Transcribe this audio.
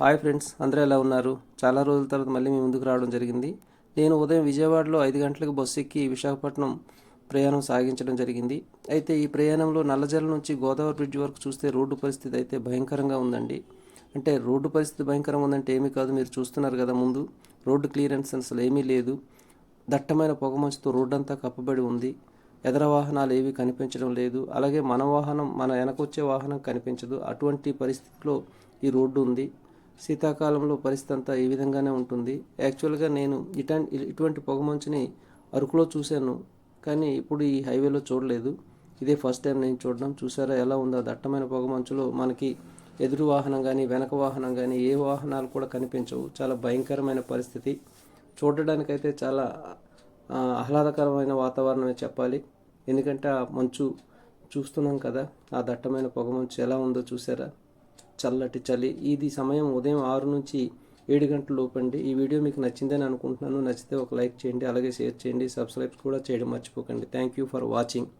Hi friends, అందరూ ఎలా ఉన్నారు? చాలా రోజుల తర్వాత మళ్ళీ మీ ముందుకు రావడం జరిగింది. నేను ఉదయం విజయవాడలో 5 గంటలకు బస్సు ఎక్కి విశాఖపట్నం ప్రయాణం సాగించడం జరిగింది. అయితే ఈ ప్రయాణంలో నల్లజర్ల నుంచి గోదావరి బ్రిడ్జ్ వరకు చూస్తే రోడ్డు పరిస్థితి అయితే భయంకరంగా ఉందండి. అంటే రోడ్డు పరిస్థితి భయంకరంగా ఉందంటే ఏమీ కాదు, మీరు చూస్తున్నారు కదా ముందు రోడ్డు క్లియరెన్స్ అసలు ఏమీ లేదు. దట్టమైన పొగమంచుతో రోడ్డంతా కప్పబడి ఉంది. ఎదర వాహనాలు ఏవి కనిపించడం లేదు. అలాగే మన వెనకొచ్చే వాహనం కనిపించదు. అటువంటి పరిస్థితిలో ఈ రోడ్డు ఉంది. శీతాకాలంలో పరిస్థితి అంతా ఈ విధంగానే ఉంటుంది. యాక్చువల్గా నేను ఇటువంటి పొగమంచుని అరకులో చూశాను, కానీ ఇప్పుడు ఈ హైవేలో చూడలేదు. ఇదే ఫస్ట్ టైం నేను చూడడం. చూసారా ఎలా ఉందో దట్టమైన పొగమంచులో మనకి ఎదురు వాహనం కానీ వెనక వాహనం కానీ ఏ వాహనాలు కూడా కనిపించవు. చాలా భయంకరమైన పరిస్థితి. చూడడానికైతే చాలా ఆహ్లాదకరమైన వాతావరణమే చెప్పాలి. ఎందుకంటే ఆ మంచు చూస్తున్నాం కదా, ఆ దట్టమైన పొగమంచు ఎలా ఉందో చూసారా. చల్లటి చలి. ఇది సమయం ఉదయం 6 నుంచి 7 గంటల లోపండి. ఈ వీడియో మీకు నచ్చిందని అనుకుంటున్నాను. నచ్చితే ఒక లైక్ చేయండి, అలాగే షేర్ చేయండి, సబ్స్క్రైబ్ కూడా చేయడం మర్చిపోకండి. Thank you for watching.